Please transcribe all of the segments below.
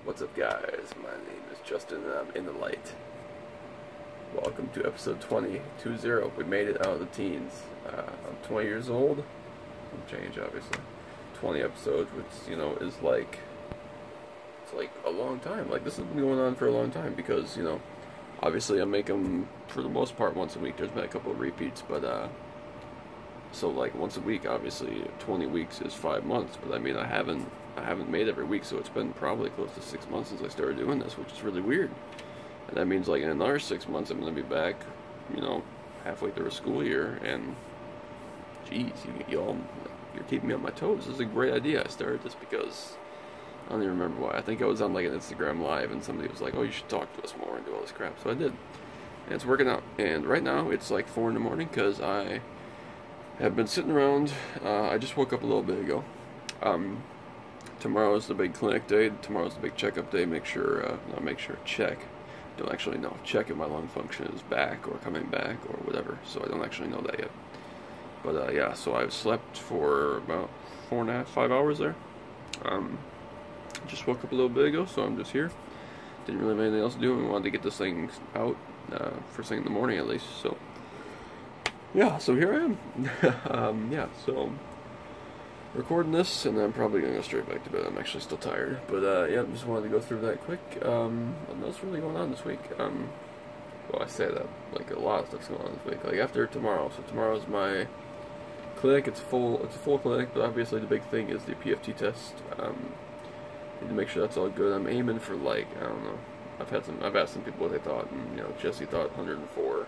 What's up, guys? My name is Justin and I'm in the light. Welcome to episode 20. We made it out of the teens. I'm 20 years old. Some change, obviously. 20 episodes, which, is like... It's like a long time. Like, this has been going on for a long time because, obviously I make them, for the most part, once a week. There's been a couple of repeats, but, so, like, once a week, obviously, 20 weeks is 5 months, but, I mean, I haven't made every week, so it's been probably close to 6 months since I started doing this, which is really weird. And that means, like, in another 6 months, I'm going to be back, halfway through a school year, and, geez, you're keeping me on my toes. This is a great idea. I started this because, I don't even remember why. I think I was on, like, an Instagram Live, and somebody was like, oh, you should talk to us more and do all this crap, so I did. And it's working out. And right now, it's, like, 4 in the morning, because I have been sitting around. I just woke up a little bit ago. Tomorrow's the big clinic day. Tomorrow's the big checkup day. Check. Don't actually know. Check if my lung function is back or coming back or whatever. So I don't actually know that yet. But yeah, so I've slept for about 4.5, 5 hours there. Just woke up a little bit ago, so I'm just here. Didn't really have anything else to do, and we wanted to get this thing out first thing in the morning at least. So yeah, so here I am. Yeah, so recording this, and then I'm probably gonna go straight back to bed. I'm actually still tired, but yeah, just wanted to go through that quick. What's really going on this week? Well, I say that, like, a lot of stuff's going on this week. Like, after tomorrow, so tomorrow's my clinic. It's a full clinic, but obviously the big thing is the PFT test. Need to make sure that's all good. I'm aiming for, like, I don't know. I've asked some people what they thought, and Jesse thought 104.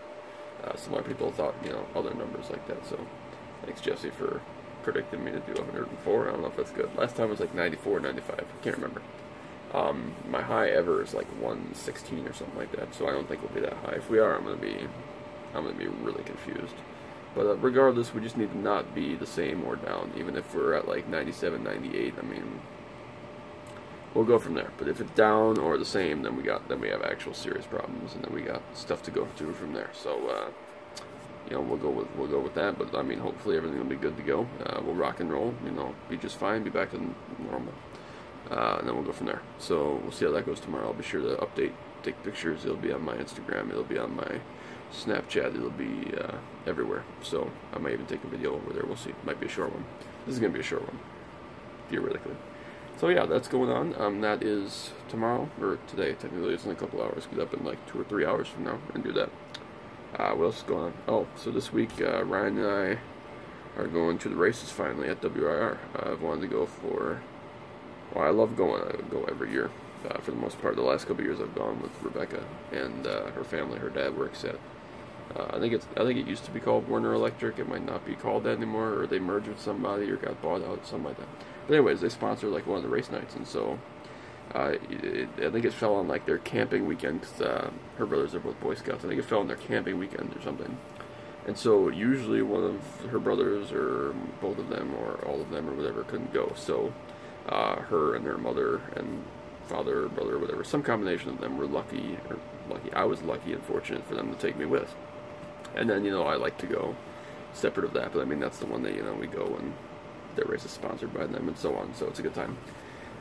Some other people thought other numbers like that. So thanks, Jesse, for predicted me to do 104. I don't know if that's good. Last time it was like 94, 95. I can't remember. My high ever is like 116 or something like that. So I don't think we'll be that high. If we are, I'm gonna be really confused. But regardless, we just need to not be the same or down. Even if we're at like 97, 98, I mean, we'll go from there. But if it's down or the same, then we have actual serious problems, and then we got stuff to go through from there. So we'll go with that. But I mean, hopefully everything will be good to go. We'll rock and roll. Be just fine. Be back to normal, and then we'll go from there. So we'll see how that goes tomorrow. I'll be sure to update, take pictures. It'll be on my Instagram. It'll be on my Snapchat. It'll be everywhere. So I might even take a video over there. We'll see. It might be a short one. This is gonna be a short one, theoretically. So yeah, that's going on. That is tomorrow, or today, technically. It's in a couple hours, because I've been like 2 or 3 hours from now and do that. What else is going on? Oh, so this week, Ryan and I are going to the races finally at WIR. I've wanted to go for, well, I love going. I go every year. For the most part, the last couple of years I've gone with Rebecca and her family. Her dad works at, I think it used to be called Warner Electric. It might not be called that anymore, or they merged with somebody or got bought out, something like that. But anyways, they sponsor like one of the race nights, and so I think it fell on like their camping weekend, because her brothers are both Boy Scouts. I think it fell on their camping weekend or something. And so usually one of her brothers, or both of them, or all of them, or whatever, couldn't go. So her and her mother and father or brother or whatever, some combination of them were lucky. I was lucky and fortunate for them to take me with. And then I like to go separate of that, but I mean that's the one that we go and their race is sponsored by them and so on. So it's a good time.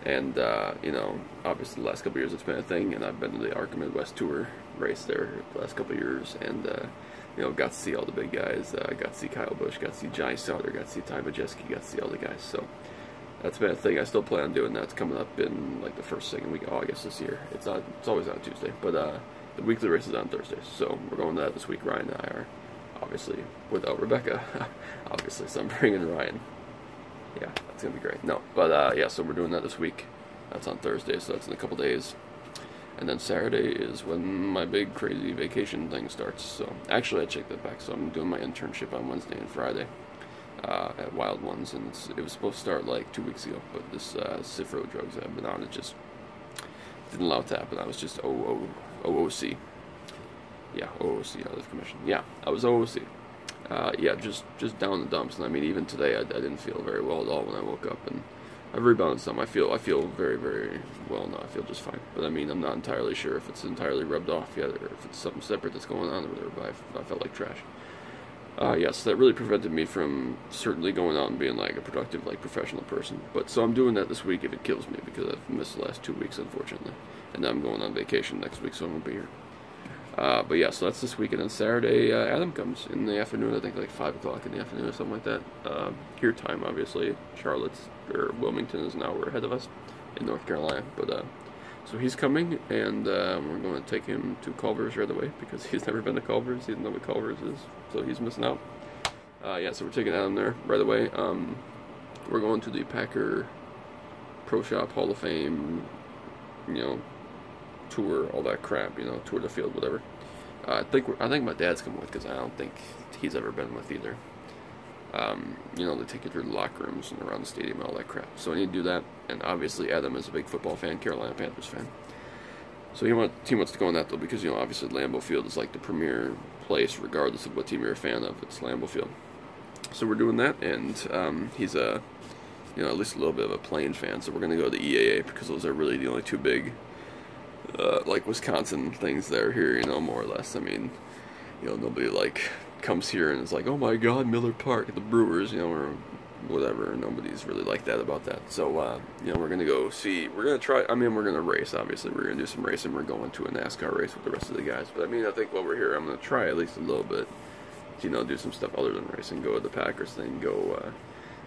And, obviously the last couple of years it's been a thing, and I've been to the ARC Midwest Tour race there the last couple of years, and, got to see all the big guys. Got to see Kyle Busch, got to see Johnny Sauter, got to see Ty Majeski, got to see all the guys. So that's been a thing. I still plan on doing that. It's coming up in, like, the first, second week of August this year. It's always on Tuesday, but, the weekly race is on Thursdays. So we're going to that this week. Ryan and I are, obviously, without Rebecca, obviously, so I'm bringing Ryan. Yeah, that's going to be great. No, but yeah, so we're doing that this week. That's on Thursday, so that's in a couple days. And then Saturday is when my big crazy vacation thing starts. So actually I checked that back. So I'm doing my internship on Wednesday and Friday at Wild Ones, and it was supposed to start like 2 weeks ago, but this Cifro drugs that I've been on, it just didn't allow it to happen. I was just OOC. Yeah, OOC, out of commission. Yeah, I was OOC. Yeah, just down in the dumps, and I mean, even today, I didn't feel very well at all when I woke up, and I've rebounded some. I feel very, very well now. I feel just fine, but I mean, I'm not entirely sure if it's entirely rubbed off yet, or if it's something separate that's going on or whatever. But I felt like trash. Yes, that really prevented me from certainly going out and being like a productive, like professional person. But so I'm doing that this week if it kills me, because I've missed the last 2 weeks, unfortunately. And then I'm going on vacation next week, so I won't be here. But yeah, so that's this week, and then Saturday, Adam comes in the afternoon, I think like 5 o'clock in the afternoon or something like that. Here time, obviously. Charlotte's, or Wilmington is an hour ahead of us in North Carolina. But so he's coming, and we're going to take him to Culver's right away, because he's never been to Culver's, he doesn't know what Culver's is, so he's missing out. Yeah, so we're taking Adam there right away. We're going to the Packer Pro Shop Hall of Fame, you know, tour, all that crap, you know, tour the field, whatever. I think my dad's coming with, because I don't think he's ever been with either. You know, they take you through the locker rooms and around the stadium and all that crap. So I need to do that, and obviously Adam is a big football fan, Carolina Panthers fan. So he wants to go on that though, because, you know, obviously Lambeau Field is like the premier place, regardless of what team you're a fan of. It's Lambeau Field. So we're doing that, and he's a, you know, at least a little bit of a Plain fan. So we're gonna go to the EAA, because those are really the only two big, like Wisconsin things that are here, you know, more or less. I mean, you know, nobody like comes here and is like, oh my god, Miller Park at the Brewers, you know, or whatever. Nobody's really like that about that. So, you know, we're gonna go see, we're gonna try, I mean, we're gonna race, obviously. We're gonna do some racing. We're going to a NASCAR race with the rest of the guys. But I mean, I think while we're here, I'm gonna try at least a little bit to, you know, do some stuff other than racing. Go to the Packers thing, go,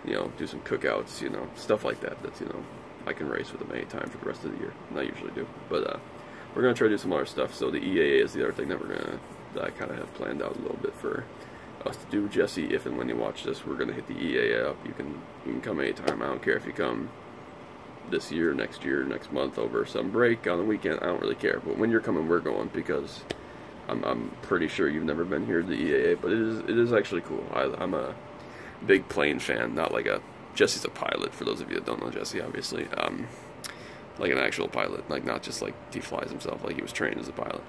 you know, do some cookouts, you know, stuff like that. That's, you know, I can race with them anytime for the rest of the year. And I usually do. But, we're gonna try to do some other stuff. So the EAA is the other thing that that I kind of have planned out a little bit for us to do. Jesse, if and when you watch this, we're gonna hit the EAA up. You can come anytime. I don't care if you come this year, next month, over some break on the weekend. I don't really care. But when you're coming, we're going, because I'm pretty sure you've never been here to the EAA, but it is actually cool. I'm a big Plain fan, not like Jesse's a pilot, for those of you that don't know Jesse, obviously. Like an actual pilot, like not just like he flies himself, like he was trained as a pilot.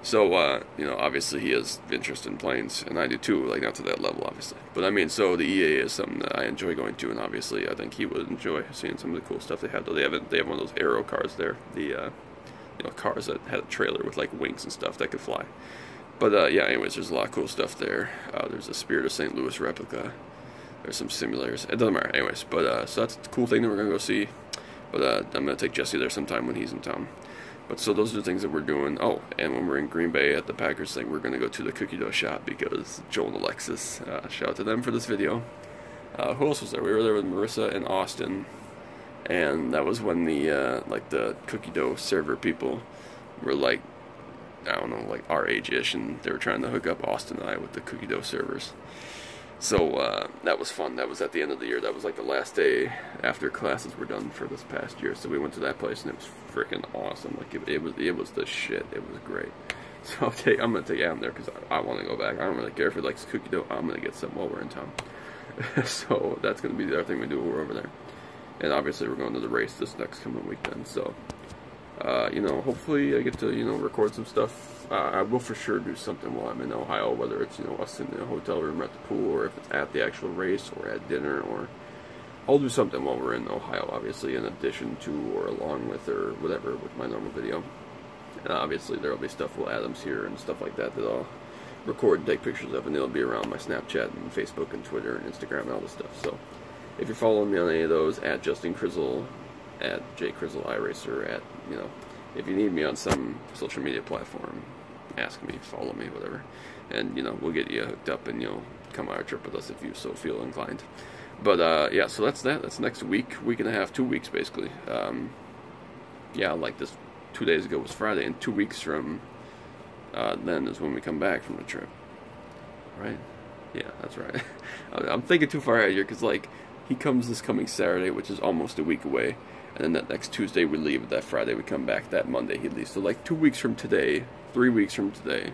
So, you know, obviously he has interest in planes, and I do too, like not to that level, obviously. But I mean, so the EAA is something that I enjoy going to, and obviously I think he would enjoy seeing some of the cool stuff they have. Though they have one of those aero cars there, the, you know, cars that had a trailer with like wings and stuff that could fly. But, yeah, anyways, there's a lot of cool stuff there. There's a Spirit of St. Louis replica. There's some simulators. It doesn't matter, anyways. But, so that's the cool thing that we're going to go see. But I'm going to take Jesse there sometime when he's in town. But so those are the things that we're doing. Oh, and when we're in Green Bay at the Packers thing, we're going to go to the cookie dough shop, because Joel and Alexis, shout out to them for this video. Who else was there? We were there with Marissa and Austin. And that was when the, like the cookie dough server people were like, I don't know, like our age-ish, and they were trying to hook up Austin and I with the cookie dough servers. So, that was fun. That was at the end of the year. That was like the last day after classes were done for this past year. So we went to that place, and it was freaking awesome. Like, it was the shit. It was great. So I'm going to take Adam there, because I want to go back. I don't really care if he likes cookie dough. I'm going to get some while we're in town. So that's going to be the other thing we do while we're over there. And obviously we're going to the race this next coming weekend. So, you know, hopefully I get to, you know, record some stuff. I will for sure do something while I'm in Ohio, whether it's, you know, us in a hotel room at the pool, or if it's at the actual race, or at dinner, or I'll do something while we're in Ohio, obviously, in addition to, or along with, or whatever, with my normal video. And obviously there'll be stuff with Adam's here and stuff like that I'll record and take pictures of, and it'll be around my Snapchat and Facebook and Twitter and Instagram and all this stuff. So if you're following me on any of those, at Justin Crizzle, at JCrizzle iRacer, at, you know, if you need me on some social media platform, ask me, follow me, whatever. And, you know, we'll get you hooked up, and you'll come on our trip with us if you so feel inclined. But, yeah, so that's that. That's next week and a half, 2 weeks, basically. Yeah, like this 2 days ago was Friday, and 2 weeks from then is when we come back from the trip. Right? Yeah, that's right. I'm thinking too far ahead here, because, like, he comes this coming Saturday, which is almost a week away. And then that next Tuesday we leave, that Friday we come back, that Monday he leaves. So like 2 weeks from today, 3 weeks from today,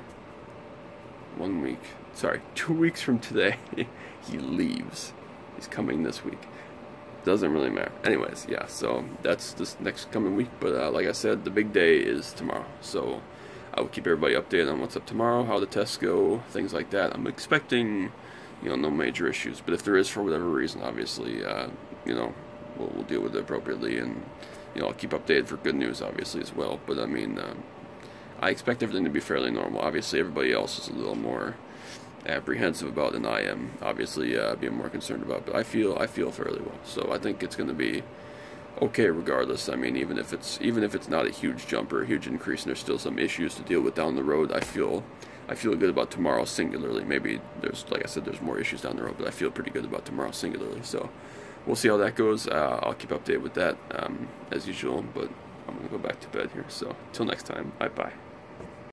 1 week, sorry, 2 weeks from today, he leaves. He's coming this week. Doesn't really matter. Anyways, yeah, so that's this next coming week. But like I said, the big day is tomorrow. So I will keep everybody updated on what's up tomorrow, how the tests go, things like that. I'm expecting, you know, no major issues. But if there is, for whatever reason, obviously, you know, we'll deal with it appropriately, and, you know, I'll keep updated for good news, obviously, as well. But I mean, I expect everything to be fairly normal. Obviously, everybody else is a little more, apprehensive about than I am. Obviously, being more concerned about, but I feel fairly well. So I think it's going to be okay regardless. I mean, even if it's not a huge jump or a huge increase, and there's still some issues to deal with down the road, I feel good about tomorrow singularly. Maybe there's, like I said, there's more issues down the road, but I feel pretty good about tomorrow singularly. So we'll see how that goes. I'll keep updated with that as usual, but I'm gonna go back to bed here. So till next time, bye bye.